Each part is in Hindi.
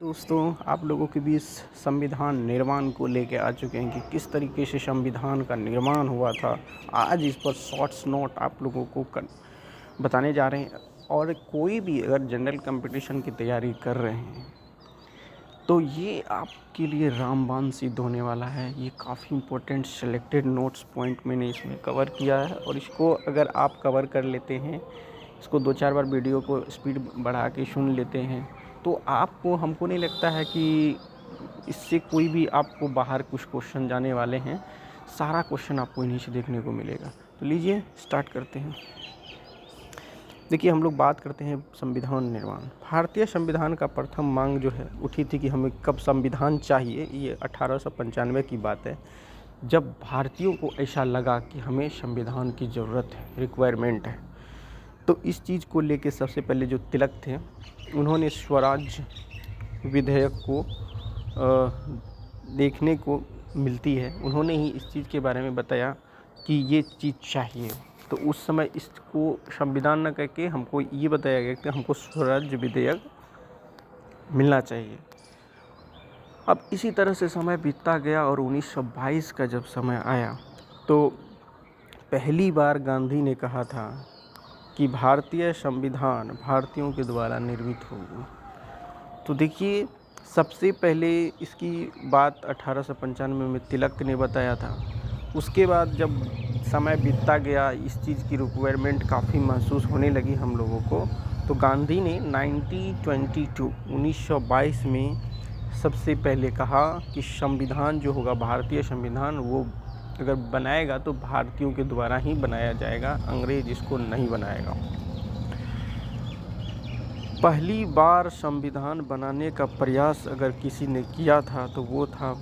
दोस्तों, आप लोगों के बीच संविधान निर्माण को लेके आ चुके हैं कि किस तरीके से संविधान का निर्माण हुआ था। आज इस पर शॉर्ट्स नोट आप लोगों को बताने जा रहे हैं। और कोई भी अगर जनरल कंपटीशन की तैयारी कर रहे हैं तो ये आपके लिए रामबाण सिद्ध होने वाला है। ये काफ़ी इम्पोर्टेंट सेलेक्टेड नोट्स पॉइंट मैंने इसमें कवर किया है, और इसको अगर आप कवर कर लेते हैं, इसको 2-4 बार वीडियो को स्पीड बढ़ा के सुन लेते हैं, तो आपको हमको नहीं लगता है कि इससे कोई भी आपको बाहर कुछ क्वेश्चन जाने वाले हैं। सारा क्वेश्चन आपको इन्हीं से देखने को मिलेगा। तो लीजिए स्टार्ट करते हैं। देखिए, हम लोग बात करते हैं संविधान निर्माण। भारतीय संविधान का प्रथम मांग जो है उठी थी कि हमें कब संविधान चाहिए। ये 1895 की बात है, जब भारतीयों को ऐसा लगा कि हमें संविधान की ज़रूरत है, रिक्वायरमेंट है। तो इस चीज़ को लेके सबसे पहले जो तिलक थे, उन्होंने स्वराज विधेयक को देखने को मिलती है। उन्होंने ही इस चीज़ के बारे में बताया कि ये चीज़ चाहिए। तो उस समय इसको संविधान न करके हमको ये बताया गया कि हमको स्वराज विधेयक मिलना चाहिए। अब इसी तरह से समय बीतता गया और 1922 का जब समय आया तो पहली बार गांधी ने कहा था कि भारतीय संविधान भारतीयों के द्वारा निर्मित होगी। तो देखिए, सबसे पहले इसकी बात 1895 में तिलक ने बताया था। उसके बाद जब समय बीतता गया, इस चीज़ की रिक्वायरमेंट काफ़ी महसूस होने लगी हम लोगों को, तो गांधी ने 1922 में सबसे पहले कहा कि संविधान जो होगा, भारतीय संविधान, वो अगर बनाएगा तो भारतीयों के द्वारा ही बनाया जाएगा, अंग्रेज इसको नहीं बनाएगा। पहली बार संविधान बनाने का प्रयास अगर किसी ने किया था तो वो था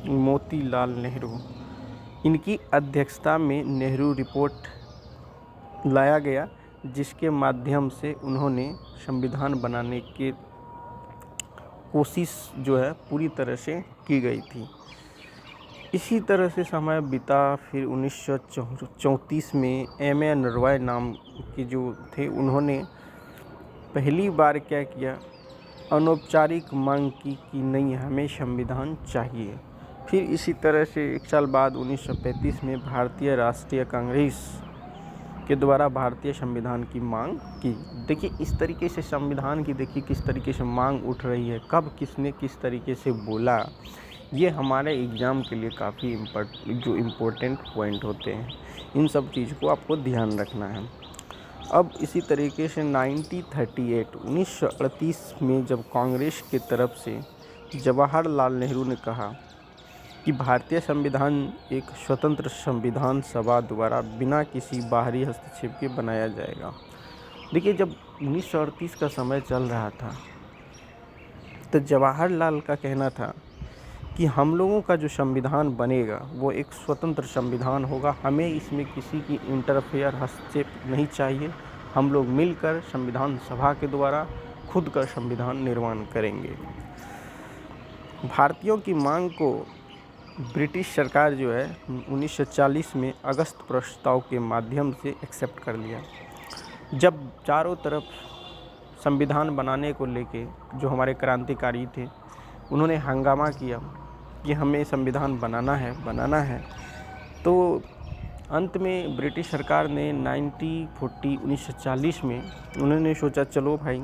मोतीलाल नेहरू। इनकी अध्यक्षता में नेहरू रिपोर्ट लाया गया, जिसके माध्यम से उन्होंने संविधान बनाने की कोशिश जो है पूरी तरह से की गई थी। इसी तरह से समय बीता। फिर 1934 में M.A. नरवाय नाम के जो थे, उन्होंने पहली बार क्या किया, अनौपचारिक मांग की कि नहीं, हमें संविधान चाहिए। फिर इसी तरह से एक साल बाद 1935 में भारतीय राष्ट्रीय कांग्रेस के द्वारा भारतीय संविधान की मांग की। देखिए, इस तरीके से संविधान की देखिए किस तरीके से मांग उठ रही है, कब किसने किस तरीके से बोला। ये हमारे एग्ज़ाम के लिए काफ़ी इम्पोर्टेंट पॉइंट होते हैं। इन सब चीज़ को आपको ध्यान रखना है। अब इसी तरीके से 1938 में जब कांग्रेस की तरफ से जवाहरलाल नेहरू ने कहा कि भारतीय संविधान एक स्वतंत्र संविधान सभा द्वारा बिना किसी बाहरी हस्तक्षेप के बनाया जाएगा। देखिए, जब 1938 का समय चल रहा था तो जवाहरलाल का कहना था कि हम लोगों का जो संविधान बनेगा वो एक स्वतंत्र संविधान होगा, हमें इसमें किसी की इंटरफेयर, हस्तक्षेप नहीं चाहिए। हम लोग मिलकर संविधान सभा के द्वारा खुद का संविधान निर्माण करेंगे। भारतीयों की मांग को ब्रिटिश सरकार जो है 1940 में अगस्त प्रस्ताव के माध्यम से एक्सेप्ट कर लिया। जब चारों तरफ संविधान बनाने को लेके जो हमारे क्रांतिकारी थे, उन्होंने हंगामा किया कि हमें संविधान बनाना है। तो अंत में ब्रिटिश सरकार ने 1940 में उन्होंने सोचा, चलो भाई,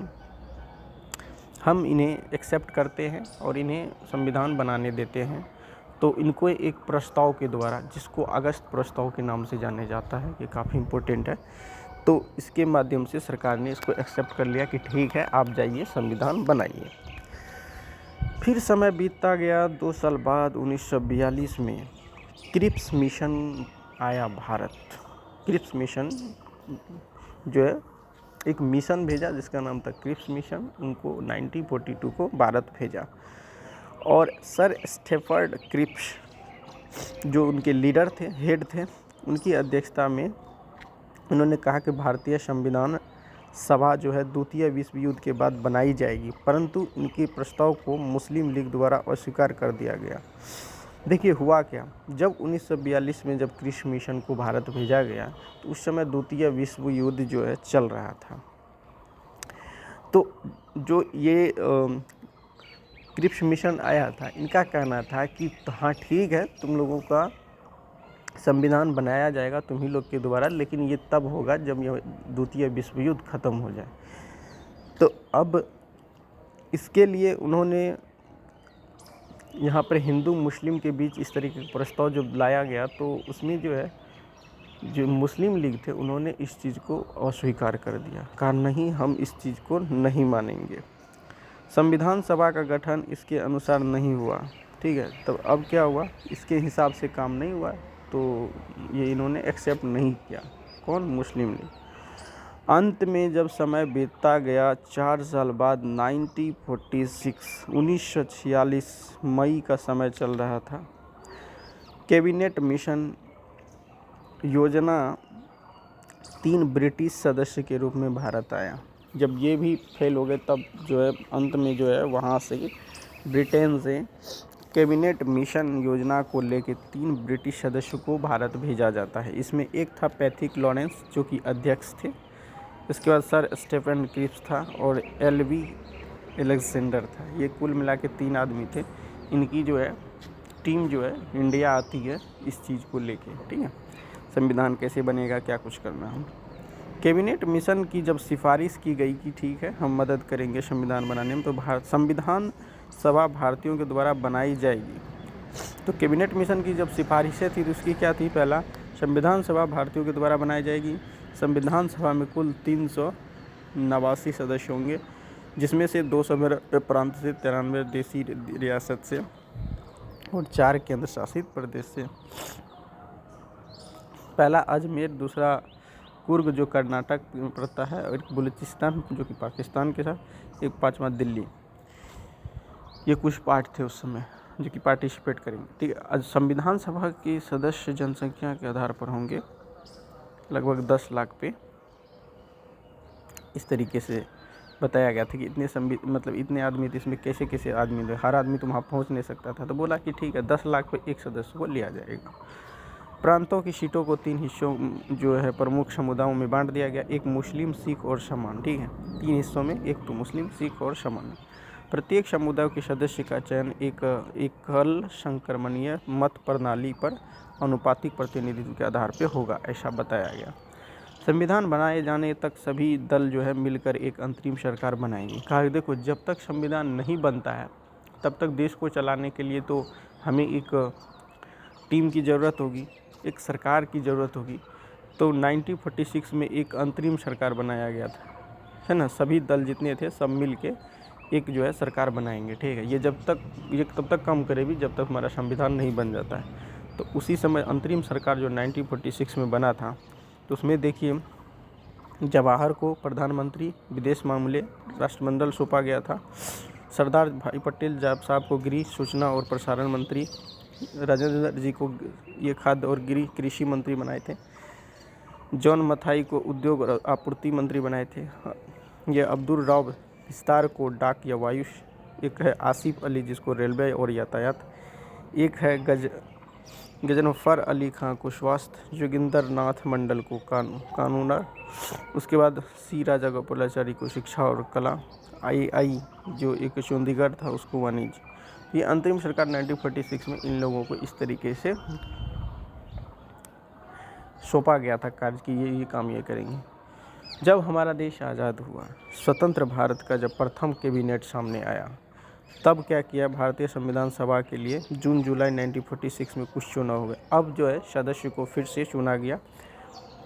हम इन्हें एक्सेप्ट करते हैं और इन्हें संविधान बनाने देते हैं। तो इनको एक प्रस्ताव के द्वारा, जिसको अगस्त प्रस्ताव के नाम से जाने जाता है, ये काफ़ी इम्पोर्टेंट है, तो इसके माध्यम से सरकार ने इसको एक्सेप्ट कर लिया कि ठीक है, आप जाइए संविधान बनाइए। फिर समय बीतता गया। 2 साल बाद 1942 में क्रिप्स मिशन आया भारत। क्रिप्स मिशन जो है, एक मिशन भेजा जिसका नाम था क्रिप्स मिशन, उनको 1942 को भारत भेजा। और सर स्टेफर्ड क्रिप्स जो उनके लीडर थे, हेड थे, उनकी अध्यक्षता में उन्होंने कहा कि भारतीय संविधान सभा जो है द्वितीय विश्व युद्ध के बाद बनाई जाएगी, परंतु इनके प्रस्ताव को मुस्लिम लीग द्वारा अस्वीकार कर दिया गया। देखिए हुआ क्या, जब 1942 में जब क्रिप्स मिशन को भारत भेजा गया तो उस समय द्वितीय विश्व युद्ध जो है चल रहा था। तो जो ये क्रिप्स मिशन आया था, इनका कहना था कि हाँ ठीक है, तुम लोगों का संविधान बनाया जाएगा तुम्ही लोग के द्वारा, लेकिन ये तब होगा जब ये द्वितीय विश्व युद्ध ख़त्म हो जाए। तो अब इसके लिए उन्होंने यहाँ पर हिंदू मुस्लिम के बीच इस तरीके का प्रस्ताव जब लाया गया, तो उसमें जो है जो मुस्लिम लीग थे उन्होंने इस चीज़ को अस्वीकार कर दिया, कहा नहीं, हम इस चीज़ को नहीं मानेंगे। संविधान सभा का गठन इसके अनुसार नहीं हुआ, ठीक है। तब अब क्या हुआ, इसके हिसाब से काम नहीं हुआ, तो ये इन्होंने एक्सेप्ट नहीं किया, कौन, मुस्लिम लीग। अंत में जब समय बीतता गया, 4 साल बाद 1946 मई का समय चल रहा था, कैबिनेट मिशन योजना 3 ब्रिटिश सदस्य के रूप में भारत आया। जब ये भी फेल हो गए, तब जो है अंत में जो है वहाँ से ब्रिटेन से कैबिनेट मिशन योजना को लेकर 3 ब्रिटिश सदस्यों को भारत भेजा जाता है। इसमें एक था पैथिक लॉरेंस जो कि अध्यक्ष थे, इसके बाद सर स्टेफन क्रिप्स था और एलवी अलेक्जेंडर था। ये कुल मिला के 3 आदमी थे। इनकी जो है टीम जो है इंडिया आती है इस चीज़ को लेके, ठीक है, संविधान कैसे बनेगा, क्या कुछ करना है। कैबिनेट मिशन की जब सिफारिश की गई कि ठीक है हम मदद करेंगे संविधान बनाने में, तो संविधान सभा भारतीयों के द्वारा बनाई जाएगी। तो कैबिनेट मिशन की जब सिफारिशें थी तो उसकी क्या थी, पहला संविधान सभा भारतीयों के द्वारा बनाई जाएगी। संविधान सभा में कुल 389 सदस्य होंगे, जिसमें से 200 प्रांत से, 93 देशी रियासत से और 4 केंद्र शासित प्रदेश से। पहला अजमेर, दूसरा कुर्ग जो कर्नाटक में पड़ता है, और एक बलूचिस्तान जो कि पाकिस्तान के साथ, एक 5वां दिल्ली। ये कुछ पार्ट थे उस समय जो कि पार्टिसिपेट करेंगे, ठीक है। आज संविधान सभा के सदस्य जनसंख्या के आधार पर होंगे लगभग 10 लाख पे। इस तरीके से बताया गया था कि इतने मतलब इतने आदमी थे, इसमें कैसे कैसे आदमी थे, हर आदमी तो वहाँ पहुँच नहीं सकता था। तो बोला कि ठीक है 10 लाख पे एक सदस्य को लिया जाएगा। प्रांतों की सीटों को 3 हिस्सों जो है प्रमुख समुदायों में बांट दिया गया, एक मुस्लिम, सिख और समान, ठीक है। 3 हिस्सों में, एक तो मुस्लिम, सिख और समान। प्रत्येक समुदाय के सदस्य का चयन एक एकल संक्रमणीय मत प्रणाली पर अनुपातिक प्रतिनिधित्व के आधार पर होगा, ऐसा बताया गया। संविधान बनाए जाने तक सभी दल जो है मिलकर एक अंतरिम सरकार बनाएंगे। कहा देखो जब तक संविधान नहीं बनता है तब तक देश को चलाने के लिए तो हमें एक टीम की ज़रूरत होगी, एक सरकार की ज़रूरत होगी। तो 1946 में एक अंतरिम सरकार बनाया गया था, है ना। सभी दल जितने थे सब मिल के एक जो है सरकार बनाएंगे, ठीक है। ये तब तक काम करेगी जब तक हमारा संविधान नहीं बन जाता है। तो उसी समय अंतरिम सरकार जो 1946 में बना था, तो उसमें देखिए जवाहर को प्रधानमंत्री, विदेश मामले, राष्ट्रमंडल सौंपा गया था। सरदार भाई पटेल साहब को गृह, सूचना और प्रसारण मंत्री, राजेंद्र जी को ये खाद्य और गृह कृषि मंत्री बनाए थे। जॉन मथाई को उद्योग और आपूर्ति मंत्री बनाए थे। ये अब्दुल राव विस्तार को डाक या वायु, एक है आसिफ अली जिसको रेलवे और यातायात, एक है गजनफर अली खां को स्वास्थ्य, जोगिंदर नाथ मंडल को कानूनर, उसके बाद सी राजा गोपालाचारी को शिक्षा और कला, आई जो एक चंडीगढ़ था उसको वाणिज्य। ये अंतरिम सरकार 1946 में इन लोगों को इस तरीके से सौंपा गया था कार्य कि ये काम ये करेंगे। जब हमारा देश आज़ाद हुआ, स्वतंत्र भारत का जब प्रथम कैबिनेट सामने आया, तब क्या किया, भारतीय संविधान सभा के लिए जून जुलाई 1946 में कुछ चुनाव हुए। अब जो है सदस्य को फिर से चुना गया,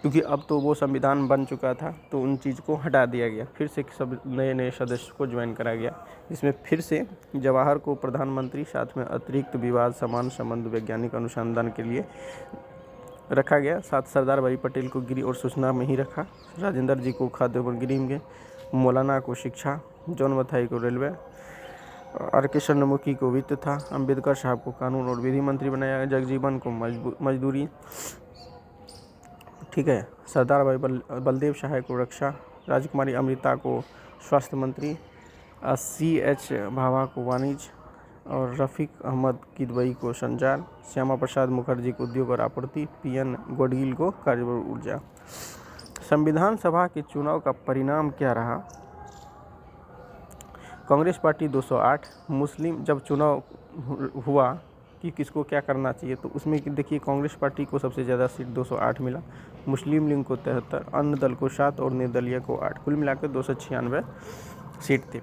क्योंकि अब तो वो संविधान बन चुका था, तो उन चीज़ को हटा दिया गया। फिर से सब नए सदस्य को ज्वाइन करा गया, जिसमें फिर से जवाहर को प्रधानमंत्री, साथ में अतिरिक्त विवाद समान संबंध वैज्ञानिक अनुसंधान के लिए रखा गया। साथ सरदार भाई पटेल को गृह और सूचना में ही रखा, राजेंद्र जी को खाद्य और गृह में, मौलाना को शिक्षा, जॉन मथाई को रेलवे, आर के चंद्रमुखी को वित्त था, अंबेडकर साहब को कानून और विधि मंत्री बनाया गया, जगजीवन को मजदूरी, ठीक है, सरदार भाई बलदेव सहाय को रक्षा, राजकुमारी अमृता को स्वास्थ्य मंत्री, CH भाभा को वाणिज्य और रफ़ीक अहमद किदवई को संचार, श्यामा प्रसाद मुखर्जी को उद्योग और आपूर्ति, PN गोडगिल को कार्य और ऊर्जा। संविधान सभा के चुनाव का परिणाम क्या रहा, कांग्रेस पार्टी 208। मुस्लिम जब चुनाव हुआ कि किसको क्या करना चाहिए, तो उसमें देखिए कांग्रेस पार्टी को सबसे ज़्यादा सीट 208 मिला, मुस्लिम लीग को 73, अन्य दल को 7 और निर्दलीय को 8, कुल मिलाकर 296 सीट थे।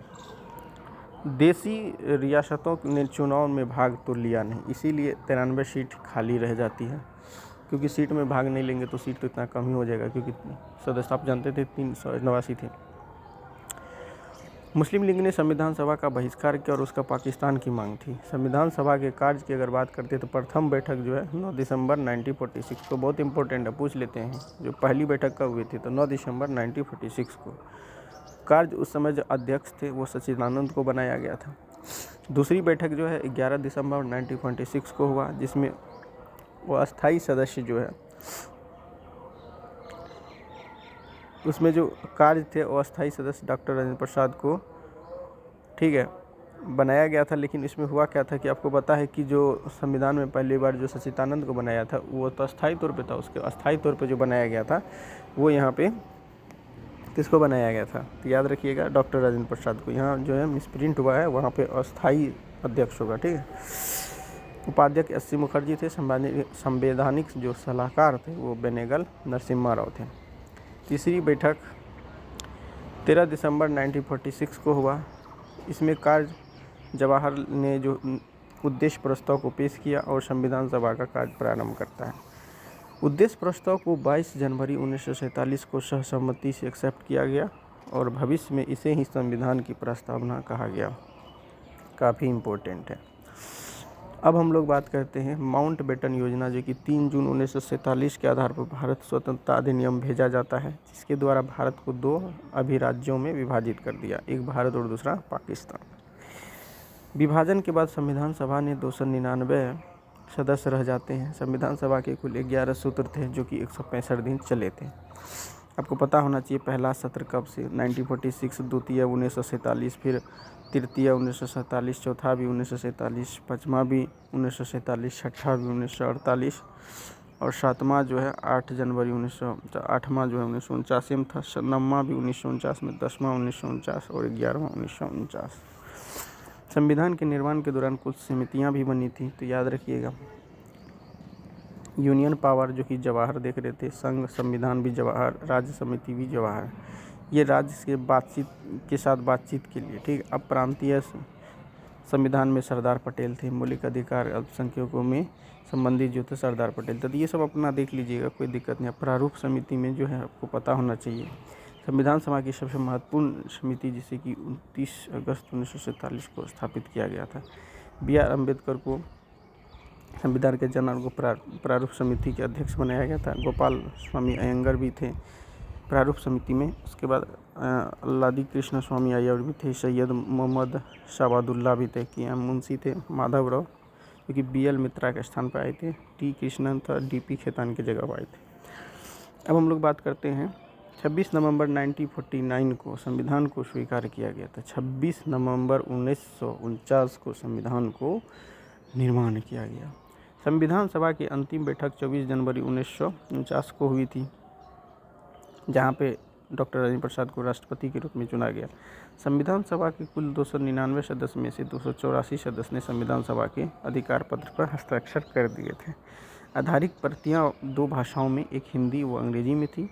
देसी रियासतों ने चुनाव में भाग तो लिया नहीं, इसीलिए 93 सीट खाली रह जाती है, क्योंकि सीट में भाग नहीं लेंगे तो सीट तो इतना कम ही हो जाएगा, क्योंकि सदस्य आप जानते थे 389 थे। मुस्लिम लीग ने संविधान सभा का बहिष्कार किया और उसका पाकिस्तान की मांग थी। संविधान सभा के कार्य की अगर बात करते हैं तो प्रथम बैठक जो है 9 दिसंबर 1946 को, बहुत इंपॉर्टेंट है, पूछ लेते हैं जो पहली बैठक कब हुई थी, तो 9 दिसंबर 1946 को। कार्य उस समय जो अध्यक्ष थे वो सच्चिदानंद को बनाया गया था। दूसरी बैठक जो है 11 दिसंबर 1946 को हुआ, जिसमें वो अस्थाई सदस्य जो है उसमें जो कार्य थे वो अस्थाई सदस्य डॉक्टर राजेंद्र प्रसाद को, ठीक है, बनाया गया था। लेकिन इसमें हुआ क्या था कि आपको पता है कि जो संविधान में पहली बार जो सच्चिदानंद को बनाया था वो तो अस्थाई तौर पे था, उसके अस्थाई तौर पे जो बनाया गया था वो यहाँ पे किसको बनाया गया था, तो याद रखिएगा डॉक्टर राजेंद्र प्रसाद को। यहाँ जो है मिसप्रिंट हुआ है, वहाँ पे अस्थाई अध्यक्ष होगा, ठीक है। उपाध्यक्ष एस सी मुखर्जी थे, संवैधानिक जो सलाहकार थे वो बेनेगल नरसिम्हा राव थे। तीसरी बैठक 13 दिसंबर 1946 को हुआ। इसमें कार्य जवाहर ने जो उद्देश्य प्रस्ताव को पेश किया और संविधान सभा का कार्य प्रारंभ करता है। उद्देश्य प्रस्ताव को 22 जनवरी 1947 को सहसम्मति से एक्सेप्ट किया गया और भविष्य में इसे ही संविधान की प्रस्तावना कहा गया। काफ़ी इम्पोर्टेंट है। अब हम लोग बात करते हैं माउंट बेटन योजना, जो कि 3 जून 1947 के आधार पर भारत स्वतंत्रता अधिनियम भेजा जाता है, जिसके द्वारा भारत को 2 अभिराज्यों में विभाजित कर दिया, एक भारत और दूसरा पाकिस्तान। विभाजन के बाद संविधान सभा ने 299 सदस्य रह जाते हैं। संविधान सभा के कुल 11 सूत्र थे जो कि 165 दिन चले थे। आपको पता होना चाहिए पहला सत्र कब से, 1946, द्वितीय 1947, फिर तृतीय 1947, चौथा भी 1947, पाँचवा भी 1947, छठा भी 1948 और सातवां जो है 8 जनवरी 8वां जो है 1949 में था, 9वां भी 1949 में, 10वां 1949 और 11वां 1949। संविधान के निर्माण के दौरान कुछ समितियां भी बनी थी, तो याद रखिएगा। यूनियन पावर जो कि जवाहर देख रहे थे, संघ संविधान भी जवाहर, राज्य समिति भी जवाहर, ये राज्य के बातचीत के लिए, ठीक। अब प्रांतीय संविधान में सरदार पटेल थे, मौलिक अधिकार अल्पसंख्यकों में संबंधित जो थे सरदार पटेल थे, तो ये सब अपना देख लीजिएगा, कोई दिक्कत नहीं। प्रारूप समिति में जो है आपको पता होना चाहिए संविधान सभा की सबसे महत्वपूर्ण समिति, जिसे कि 29 अगस्त 1947 को स्थापित किया गया था। BR अम्बेडकर को संविधान के जनरल को प्रारूप समिति के अध्यक्ष बनाया गया था। गोपाल स्वामी अयंगर भी थे प्रारूप समिति में। उसके बाद अल्लादी कृष्ण स्वामी अय्यर भी थे, सैयद मोहम्मद शाबादुल्ला भी थे, KM मुंशी थे, माधव राव जो कि BL मित्रा के स्थान पर आए थे, T कृष्णन था, DP खेतान की जगह आए थे। अब हम लोग बात करते हैं 26 नवंबर 1949 को संविधान को स्वीकार किया गया था। 26 नवंबर 1949 को संविधान को निर्माण किया गया। संविधान सभा की अंतिम बैठक 24 जनवरी 1949 को हुई थी, जहां पे डॉक्टर राजेंद्र प्रसाद को राष्ट्रपति के रूप में चुना गया। संविधान सभा के कुल 299 सदस्य में से 284 सदस्य ने संविधान सभा के अधिकार पत्र पर हस्ताक्षर कर दिए थे। आधारिक प्रतियां 2 भाषाओं में, एक हिंदी व अंग्रेजी में थी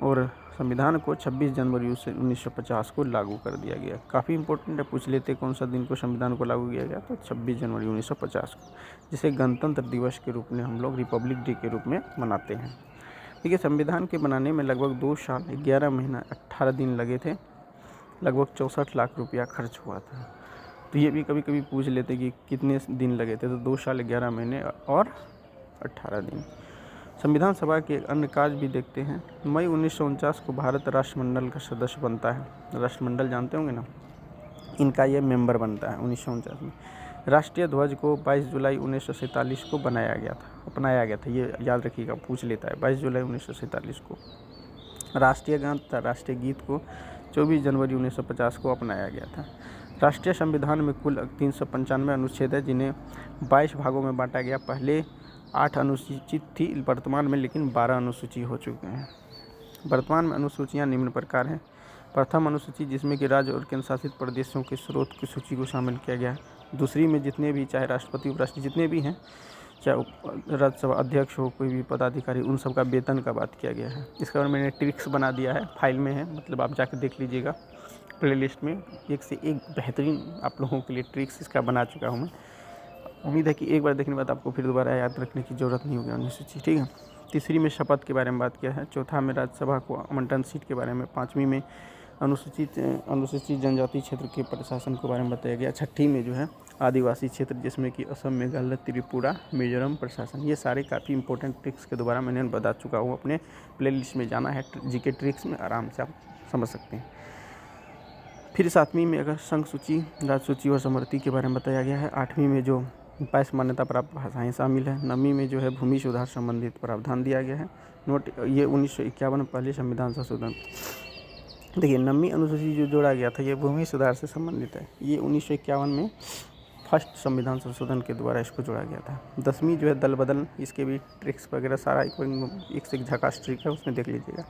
और संविधान को 26 जनवरी 1950 को लागू कर दिया गया। काफ़ी इंपॉर्टेंट है, पूछ लेते कौन सा दिन को संविधान को लागू किया गया, तो 26 जनवरी 1950 को, जिसे गणतंत्र दिवस के रूप में हम लोग रिपब्लिक डे के रूप में मनाते हैं। देखिए संविधान के बनाने में लगभग 2 साल 11 महीना 18 दिन लगे थे, लगभग 64 लाख रुपया खर्च हुआ था। तो ये भी कभी कभी पूछ लेते कि कितने दिन लगे थे, तो 2 साल 11 महीने और 18 दिन। संविधान सभा के अन्य कार्य भी देखते हैं। मई 1949 को भारत राष्ट्रमंडल का सदस्य बनता है। राष्ट्रमंडल जानते होंगे ना, इनका ये मेंबर बनता है 1949 में। राष्ट्रीय ध्वज को 22 जुलाई 1947 को अपनाया गया था, ये याद रखिएगा, पूछ लेता है 22 जुलाई 1947 को। राष्ट्रीय गान तथा राष्ट्रीय गीत को 24 जनवरी 1950 को अपनाया गया था। राष्ट्रीय संविधान में कुल 395 अनुच्छेद है, जिन्हें 22 भागों में बांटा गया। पहले 8 अनुसूचित थी, वर्तमान में लेकिन 12 अनुसूची हो चुके हैं। वर्तमान में अनुसूचियाँ निम्न प्रकार हैं। प्रथम अनुसूची जिसमें कि राज्य और केंद्र शासित प्रदेशों के स्रोत की सूची को शामिल किया गया है। दूसरी में जितने भी चाहे राष्ट्रपति उपराष्ट्रपति जितने भी हैं, चाहे राज्यसभा अध्यक्ष हो, कोई भी पदाधिकारी, उन सब का वेतन का बात किया गया है। इसके बारे में मैंने ट्रिक्स बना दिया है, फाइल में है, मतलब आप जाकर देख लीजिएगा प्लेलिस्ट में। एक से एक बेहतरीन आप लोगों के लिए ट्रिक्स इसका बना चुका हूँ मैं। उम्मीद है कि एक बार देखने के बाद आपको फिर दोबारा याद रखने की ज़रूरत नहीं होगी अनुसूची, ठीक है। तीसरी में शपथ के बारे में बात किया है। चौथा में राज्यसभा को आवंटन सीट के बारे में। पाँचवीं में अनुसूचित जनजाति क्षेत्र के प्रशासन के बारे में बताया गया। छठी में जो है आदिवासी क्षेत्र, जिसमें कि असम, मेघालय, त्रिपुरा, मिजोरम प्रशासन। ये सारे काफ़ी इंपॉर्टेंट ट्रिक्स के द्वारा मैंने बता चुका हूँ। अपने प्लेलिस्ट में जाना है, जीके ट्रिक्स में आराम से आप समझ सकते हैं। फिर 7वीं में अगर संघ सूची, राज्य सूची और समवर्ती के बारे में बताया गया है। 8वीं में जो 22 मान्यता प्राप्त भाषाएं शामिल है। 9वीं में जो है भूमि सुधार संबंधित प्रावधान दिया गया है। नोट ये 1951 में पहले संविधान संशोधन। देखिए 9वीं अनुसूची जो जोड़ा गया था ये भूमि सुधार से संबंधित है। ये 1951 में फर्स्ट संविधान संशोधन के द्वारा इसको जोड़ा गया था। 10वीं जो है दल बदल, इसके भी ट्रिक्स वगैरह सारा एक से एक झकास ट्रिक है, उसमें देख लीजिएगा।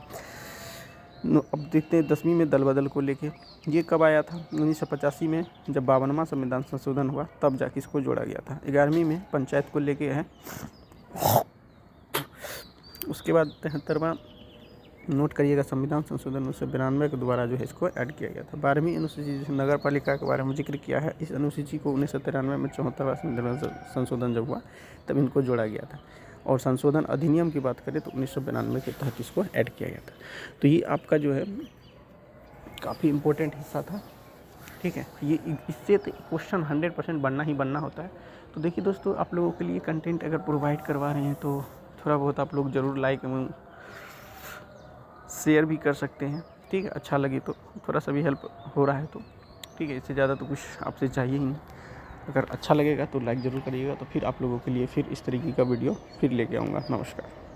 अब देखते हैं 10वीं में दल बदल को लेके ये कब आया था। 1985 में जब 52वां संविधान संशोधन हुआ तब जाके इसको जोड़ा गया था। 11वीं में पंचायत को लेके है। उसके बाद 73वां नोट करिएगा संविधान संशोधन 1992 के द्वारा जो है इसको ऐड किया गया था। 12वीं अनुसूची जिसे नगर पालिका के बारे में जिक्र किया है, इस अनुसूची को 1993 में 74वां संविधान संशोधन जब हुआ तब इनको जोड़ा गया था। और संशोधन अधिनियम की बात करें तो 1992 के तहत इसको ऐड किया गया था। तो ये आपका जो है काफ़ी इम्पोर्टेंट हिस्सा था, ठीक है। ये इससे क्वेश्चन 100% बनना ही बनना होता है। तो देखिए दोस्तों, आप लोगों के लिए कंटेंट अगर प्रोवाइड करवा रहे हैं तो थोड़ा बहुत आप लोग ज़रूर लाइक एवं शेयर भी कर सकते हैं, ठीक है। अच्छा लगे तो थोड़ा सा भी हेल्प हो रहा है तो ठीक है, इससे ज़्यादा तो कुछ आपसे चाहिए ही नहीं। अगर अच्छा लगेगा तो लाइक ज़रूर करिएगा। तो फिर आप लोगों के लिए फिर इस तरीके का वीडियो फिर लेके आऊँगा। नमस्कार।